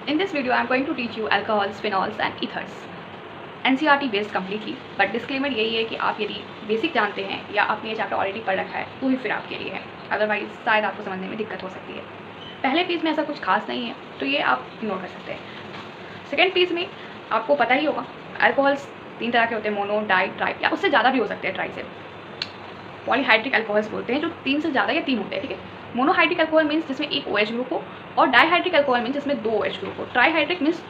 In this video, I am going to teach you alcohols, phenols and ethers. NCERT based completely, but disclaimer यही है कि आप यदि basic जानते हैं या आपने ये चैप्टर ऑलरेडी पढ़ रखा है तो ही फिर आपके लिए है, अदरवाइज शायद आपको समझने में दिक्कत हो सकती है। पहले पीस में ऐसा कुछ खास नहीं है तो ये आप इग्नोर कर सकते हैं। सेकेंड पीस में आपको पता ही होगा अल्कोहल्स 3 तरह के होते हैं, मोनो, डाई, ट्राई या उससे ज़्यादा भी हो सकते हैं। ट्राई से पॉलीहाइड्रिक अल्कोहल्स बोलते हैं जो 3 से ज़्यादा या 3 होते हैं, ठीक है। मोनोहाइड्रिक अल्कोहल मीन्स जिसमें एक OH ग्रुप हो, और डाईहाइड्रिक अल्कोहल मीन्स जिसमें 2 OH ग्रुप हो। ट्राईहाइड्रिक मीन्स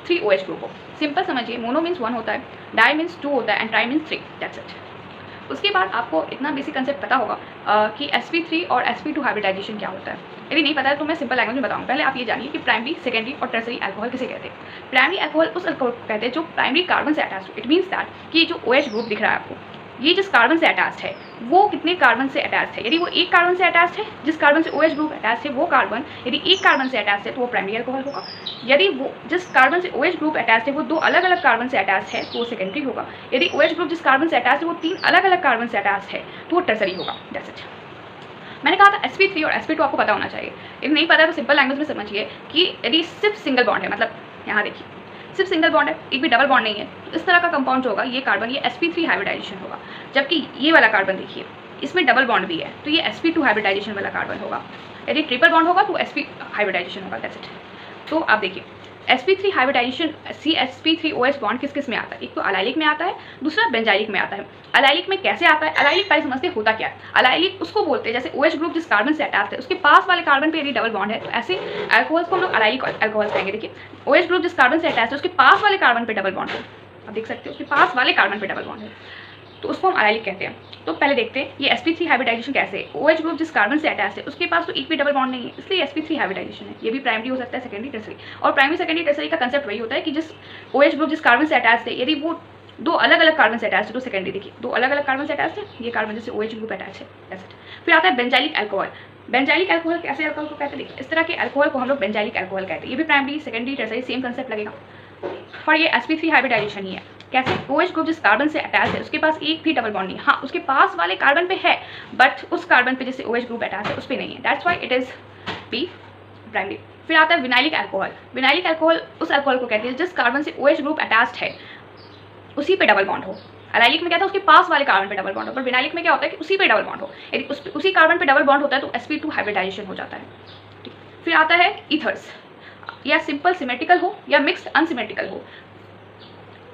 3 OH ग्रुप हो। सिंपल समझिए, मोनो मीन्स 1 होता है, डाई मीन्स 2 होता है and try means 3, that's it. उसके बाद आपको इतना बेसिक कंसेप्ट पता होगा कि sp3 और sp2 हाइब्रिडाइजेशन क्या होता है। यदि नहीं पता है तो मैं सिंपल लैंग्वेज में बताऊँ। पहले आप ये जानिए कि प्राइमरी, सेकेंडरी और टर्सरी अल्कोहल किसे कहते हैं। प्राइमरी अल्कोहल उस अल्कोहल को कहते हैं जो प्राइमरी कार्बन से अटैच हो। इट मीन्स दैट कि जो OH ग्रुप दिख रहा है आपको, ये जिस कार्बन से अटैच्ड है वो कितने कार्बन से अटैच्ड है। यदि वो एक कार्बन से अटैच्ड है, जिस कार्बन से OH ग्रुप अटैच्ड है वो कार्बन यदि एक कार्बन से अटैच्ड है तो वो प्राइमरी अल्कोहल होगा। यदि वो जिस कार्बन से OH ग्रुप अटैच्ड है वो 2 अलग अलग कार्बन से अटैच्ड है तो वो सेकेंडरी होगा। यदि OH ग्रुप जिस कार्बन से अटैच्ड है वो 3 अलग अलग कार्बन से अटैच्ड है तो वो टर्सरी होगा। That's it. मैंने कहा था sp3 और sp2 आपको पता होना चाहिए। यदि नहीं पता है तो सिंपल लैंग्वेज में समझिए कि यदि सिर्फ सिंगल बॉन्ड है, मतलब यहाँ देखिए सिर्फ सिंगल बॉन्ड है, एक भी डबल बॉन्ड नहीं है, तो इस तरह का कंपाउंड जो होगा ये कार्बन ये sp3 हाइब्रिडाइजेशन होगा। जबकि ये वाला कार्बन देखिए इसमें डबल बॉन्ड भी है तो ये sp2 हाइब्रिडाइजेशन वाला कार्बन होगा। यदि ट्रिपल बॉन्ड होगा तो sp हाइब्रिडाइजेशन होगा। That's it. तो आप देखिए sp3 हाइब्रिडाइजेशन CsP3OH बॉन्ड किस किस में आता है। एक तो अलाइलिक में आता है, दूसरा बेंजाइलिक में आता है। अलाइलिक में कैसे आता है, अलाइलिक पहले समझते होता क्या है। अलाइलिक उसको बोलते हैं जैसे OH ग्रुप जिस कार्बन से अटैच है उसके पास वाले कार्बन पे यदि डबल बॉन्ड है तो ऐसे अल्कोहल्स को हम लोग अलाइलिक अल्कोहल्स कहेंगे। देखिए OH ग्रुप जिस कार्बन से अटैच है उसके पास वाले कार्बन पे डबल बॉन्ड है, आप देख सकते हो उसके पास वाले कार्बन पे डबल बॉन्ड है तो उसको हम अलाइलिक कहते हैं। तो पहले देखते हैं ये sp3 हाइब्रिडाइजेशन कैसे है। OH ग्रुप जिस कार्बन से अटैच है उसके पास तो एक भी डबल बॉन्ड नहीं है, इसलिए sp3 हाइब्रिडाइजेशन है। ये भी प्राइमरी हो सकता है, सेकेंडरी, टर्सरी। और प्राइमरी, सेकेंडरी, टर्सरी का कंसेप्ट वही होता है कि जिस OH ग्रुप जिस कार्बन से अटैच है यदि वो 2 अलग अलग कार्बन से अटैच है तो सेकेंडरी। देखिए 2 अलग अलग कार्बन से अटैच है, ये कार्बन जैसे OH ग्रुप अटैच है। फिर आता है बेंजाइलिक अल्कोहल। बेंजाइलिक अल्कोहल कैसे अल्कोहल को कहते हैं, देखिए इस तरह के अल्कोहल को हम लोग बेंजाइलिक अल्कोहल कहते हैं। ये भी primary, secondary, tertiary same concept लगेगा और ये sp3 हाइब्रिडाइजेशन ही है। कैसे, OH ग्रुप जिस कार्बन से अटैच है उसके पास एक भी डबल बॉन्ड नहीं है, हाँ उसके पास वाले कार्बन पे है बट उस कार्बन पे जैसे OH ग्रुप अटैच है उस पर नहीं है। That's why it is B primary. फिर आता है विनाइलिक अल्कोहल। विनाइलिक अल्कोहल उस अल्कोहल को कहते हैं जिस कार्बन से OH ग्रुप अटैच्ड है उसी पे डबल बॉन्ड हो। अलाइलिक में क्या था उसके पास वाले कार्बन पे डबल बॉन्ड हो, पर विनाइलिक में क्या होता है कि उसी पे डबल बॉन्ड हो। यदि उसी कार्बन पे डबल बॉन्ड होता है तो sp2 हाइब्रिडाइजेशन हो जाता है। ठीक। फिर आता है ईथर्स, या सिंपल सिमेट्रिकल हो या मिक्स्ड अनसिमेट्रिकल हो।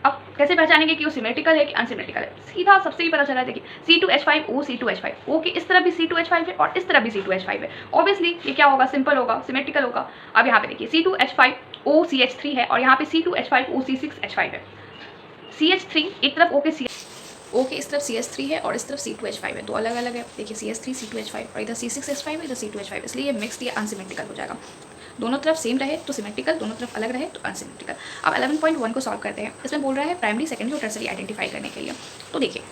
अब कैसे पहचानेंगे कि वो सिमेट्रिकल है कि अनसिमेट्रिकल है, सीधा सबसे ही पता चला है। देखिए C2H5O C2H5 O के इस तरफ भी C2H5 है और इस तरफ भी C2H5 है। ऑब्वियसली ये क्या होगा, सिंपल होगा, सिमेट्रिकल होगा। अब यहाँ पे देखिए C2H5O CH3 है और यहाँ पे C2H5O C6H5 है। CH3 एक तरफ O के इस तरफ CH3 है और इस तरफ C2H5 है, 2 अलग अलग है। देखिए CH3 C2H5 और इधर C6H5 है, इधर C2H5, इसलिए ये मिक्स्ड या अनसिमेट्रिकल हो जाएगा। दोनों तरफ सेम रहे तो सिमेट्रिकल, दोनों तरफ अलग रहे तो अनसिमेट्रिकल। अब 11.1 को सॉल्व करते हैं। इसमें बोल रहा है प्राइमरी, सेकेंडरी और टर्सरी आइडेंटिफाई करने के लिए। तो देखिए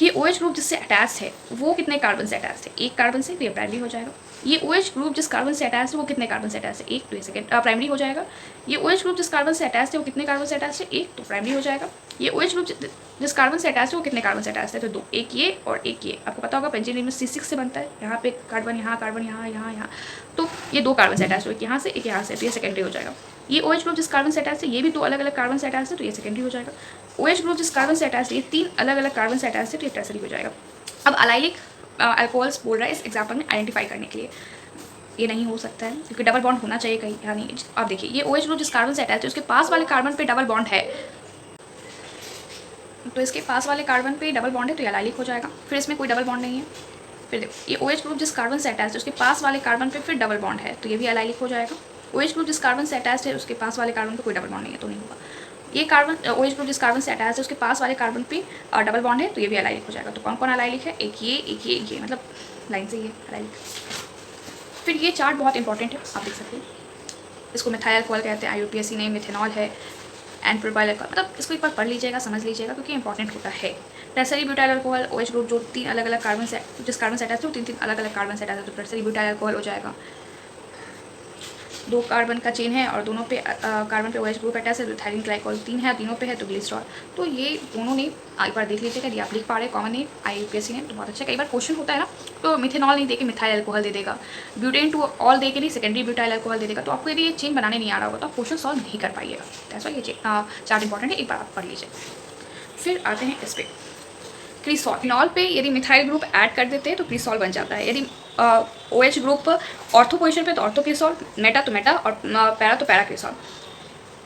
ये OH ग्रुप जिससे अटैच है वो कितने कार्बन से अटैच है, एक कार्बन से, तो ये प्राइमरी हो जाएगा। ये OH ग्रुप जिस कार्बन से अटैच है वो कितने कार्बन से अटैच है, एक, तो ये सेकेंड प्राइमरी हो जाएगा। ये OH ग्रुप जिस कार्बन से अटैच है वो कितने कार्बन से अटैच है, एक, तो प्राइमरी हो जाएगा। ये OH ग्रुप जिस कार्बन से अटैच है वो कितने कार्बन से अटैच है, तो 2, एक ये और एक ये। आपको पता होगा बेंजीन में C6 से बनता है, यहाँ पे कार्बन, यहाँ कार्बन, यहाँ यहाँ यहाँ, तो ये 2 कार्बन से अटैच हो, एक यहाँ से एक यहाँ से, तो ये सेकेंडरी हो जाएगा। ये OH ग्रुप जिस कार्बन से अटैच है ये भी 2 अलग अलग कार्बन से अटैच है तो ये सेकेंडरी हो जाएगा। OH ग्रुप जिस कार्बन से अटैच है ये 3 अलग अलग कार्बन से अटैच है तो ये टर्सरी हो जाएगा। अब अलाइलिक अल्कोहल्स बोल रहा है इस एग्जाम्पल में आइडेंटिफाई करने के लिए। ये नहीं हो सकता है क्योंकि डबल बॉन्ड होना चाहिए कहीं, यहाँ नहीं। आप देखिए ये OH ग्रुप जिस कार्बन से अटैच है उसके पास वाले कार्बन पे डबल बॉन्ड है, तो इसके पास वाले कार्बन पे डबल बॉन्ड है तो ये अलाइलिक हो जाएगा। फिर इसमें कोई डबल बॉन्ड नहीं है। फिर देखो ये OH ग्रुप जिस कार्बन से अटैच है उसके पास वाले कार्बन पे फिर डबल बॉन्ड है तो ये भी अलाइलिक हो जाएगा। OH ग्रुप जिस कार्बन से अटैच है उसके पास वाले कार्बन पे कोई डबल बॉन्ड नहीं है तो नहीं होगा। ये कार्बन OH ग्रुप जिस कार्बन से अटैच है उसके पास वाले कार्बन पे डबल बॉन्ड है तो ये भी अलाइलिक हो जाएगा। तो कौन कौन अलाइलिक है, एक ये, एक ये, एक ये, मतलब लाइन से ये अलाइलिक। फिर ये चार्ट बहुत इंपॉर्टेंट है, आप देख सकते हैं। इसको मिथाइल अल्कोहल कहते हैं, IUPAC नेम मिथेनॉल है, एंड प्रोपाइल अल्कोहल, मतलब इसको एक बार पढ़ लीजिएगा, समझ लीजिएगा क्योंकि इंपॉर्टेंट होता है। Tertiary butyl alcohol, OH group जो 3 अलग अलग कार्बन से जिस कार्बन से अटैच है वो 3 अलग अलग कार्बन से अटैच है तो टर्सरी ब्यूटाइल अल्कोहल हो जाएगा। 2 कार्बन का चेन है और दोनों पे कार्बन पे OH ग्रुप अटैच है, इथाइलिन ग्लाइकोल 3 है, तीनों पे है तो ग्लिसरॉल। तो ये दोनों नेम एक बार देख लीजिएगा, यदि आप लिख पा रहे हैं कॉमन नेम IUPAC नेम तो बहुत अच्छा। कई बार क्वेश्चन होता है ना, तो मिथेनॉल नहीं दे के मिथाइल अल्कोहल दे देगा, ब्यूटेन टू ऑल दे के नहीं सेकेंडरी ब्यूटाइल अल्कोहल दे देगा। तो आपको यदि ये चेन बनाने नहीं आ रहा होगा तो आप क्वेश्चन सॉल्व नहीं कर पाइएगा। दैट्स व्हाई ये चार्ट इंपॉर्टेंट है, एक बार आप पढ़ लीजिए। फिर आते हैं इस पर क्रिसॉल। फिनॉल पे यदि मिथाइल ग्रुप ऐड कर देते हैं तो क्रिसॉल बन जाता है। यदि OH ग्रुप ऑर्थो पोजिशन पे तो ऑर्थो क्रिसॉल, मेटा तो मेटा और पैरा तो पैरा क्रिसॉल।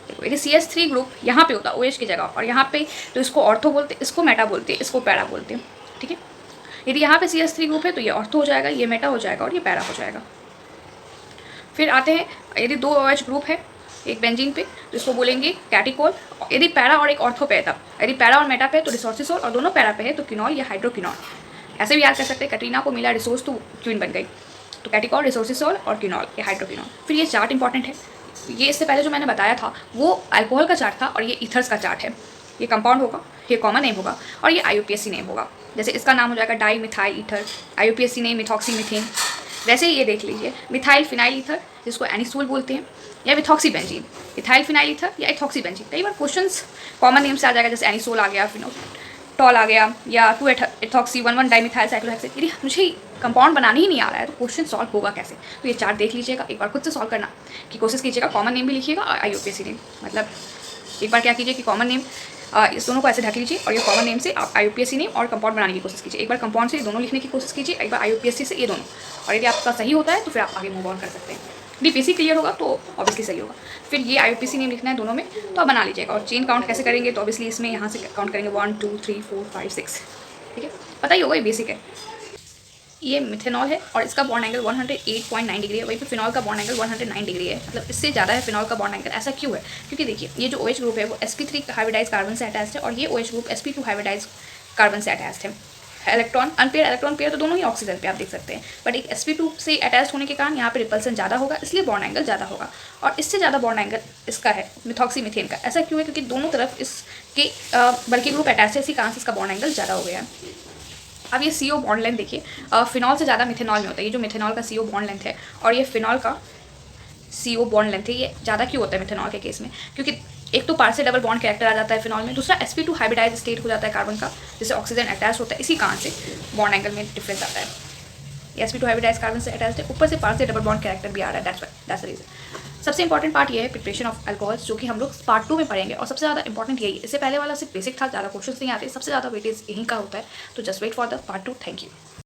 देखो यदि CH3 ग्रुप यहाँ पे होता OH की जगह और यहाँ पे तो इसको ऑर्थो बोलते, इसको मेटा बोलते, इसको पैरा बोलते हैं, ठीक है। यदि यहाँ पे CH3 ग्रुप है तो ये ऑर्थो हो जाएगा, ये मेटा हो जाएगा और ये पैरा हो जाएगा। फिर आते हैं यदि 2 OH ग्रुप है एक बेंजीन पे तो इसको बोलेंगे कैटिकोल। यदि पैरा और एक ऑर्थो पे है तब, यदि पैरा और मेटा पे तो रिसोर्सिसोल और दोनों पैरा पे है तो क्विनॉल या हाइड्रोक्विनॉल। ऐसे भी याद कर सकते हैं, कैटरीना को मिला रिसोर्स तो क्वीन बन गई, तो कैटिकोल, रिसोर्सिसोल और क्विनॉल या हाइड्रोक्विनॉल। फिर ये चार्ट इंपॉर्टेंट है, ये इससे पहले जो मैंने बताया था वो अल्कोहल का चार्ट था और ये ईथर्स का चार्ट है। ये कंपाउंड होगा, ये कॉमन नेम होगा और ये IUPAC नेम होगा। जैसे इसका नाम हो जाएगा di methyl ether, IUPAC name methoxy methane. वैसे ही ये देख लीजिए मिथाइल फिनाइल ईथर जिसको एनिसोल बोलते हैं, या methoxy benzene, ethyl phenyl ether या इथॉक्सी बेंजीन। कई बार क्वेश्चंस कॉमन नेम से आ जाएगा, जैसे एनिसोल आ गया, फिनोटॉल आ गया, या 2-इथॉक्सी 1,1-डाइमिथाइल साइक्लोहेक्सेन। यदि मुझे कंपाउंड बनाने ही नहीं आ रहा है तो क्वेश्चन सॉल्व होगा कैसे? तो ये चार्ट देख लीजिएगा, एक बार खुद से सॉल्व करना की कोशिश कीजिएगा, कॉमन नेम भी लिखिएगा और IUPAC नेम। मतलब एक बार क्या कीजिए कि कॉमन नेम इस दोनों को ऐसे ढक लीजिए और ये कॉमन नेम से आप IUPAC नेम और कंपाउंड बनाने की कोशिश कीजिए। एक बार कंपाउंड से ये दोनों लिखने की कोशिश कीजिए, एक बार IUPAC से ये दोनों, और यदि आपका सही होता है तो फिर आप आगे मूव ऑन कर सकते हैं। यदि बेसिक क्लियर होगा तो ऑब्वियसली सही होगा। फिर ये IUPAC नेम लिखना है दोनों में, तो आप बना लीजिएगा। और चेन काउंट कैसे करेंगे तो ऑब्वियसली इसमें यहाँ से काउंट करेंगे 1 2 3 4 5 6, ठीक है, पता ही होगा, ये बेसिक है। ये मिथेनॉल है और इसका बॉन्ड एंगल 108.9 डिग्री है, वहीं पे फिनॉल का बॉन्ड एंगल 109 डिग्री है। मतलब इससे ज़्यादा है फिनॉल का बॉन्ड एंगल। ऐसा क्यों है? क्योंकि देखिए ये जो OH ग्रुप है वो sp3 हाइब्रिडाइज कार्बन से अटैच्ड है और ये OH group sp2 hybridise carbon से अटैच्ड है। इलेक्ट्रॉन अनपेयर इलेक्ट्रॉन पेयर तो दोनों ही ऑक्सीजन पे आप देख सकते हैं, बट एक sp2 से अटैच होने के कारण यहाँ पे रिपल्सन ज़्यादा होगा, इसलिए बॉन्ड एंगल ज़्यादा होगा। और इससे ज़्यादा बॉन्ड एंगल इसका है मिथॉक्सी मीथेन का। ऐसा क्यों है? क्योंकि दोनों तरफ इसके बल्कि ग्रुप अटैच है, इसी कारण से इसका बॉन्ड एंगल ज़्यादा हो गया है। अब ये CO बॉन्ड लेंथ देखिए, फिनॉल से ज़्यादा मिथेनॉल में होता है। ये जो मिथेनॉल का CO बॉन्ड लेंथ है और ये फिनॉल का CO बॉन्ड लेंथ है, ये ज़्यादा क्यों होता है मिथेनॉल के केस में? क्योंकि एक तो पार्शियल डबल बॉन्ड कैरेक्टर आ जाता है फिनॉल में, दूसरा sp2 हाइब्रिडाइज स्टेट हो जाता है कार्बन का, जिससे ऑक्सीजन अटैच होता है, इसी कारण से बॉन्ड एंगल में डिफरेंस आता है। ये sp2 हाइब्रिडाइज कार्बन से अटैच है, ऊपर से पार्शियल डबल बॉन्ड कैरेक्टर भी आ रहा है, दैट्स द रीजन। सबसे इंपॉर्टेंट पार्ट ये है प्रिपरेशन ऑफ अल्कोहल्स, जो कि हम लोग पार्ट 2 में पढ़ेंगे और सबसे ज़्यादा इंपॉर्टेंट यही है। इससे पहले वाला सिर्फ बेसिक था, ज़्यादा क्वेश्चन नहीं आते, सबसे ज़्यादा वेटेज यहीं का होता है। तो just wait for the part 2। Thank you.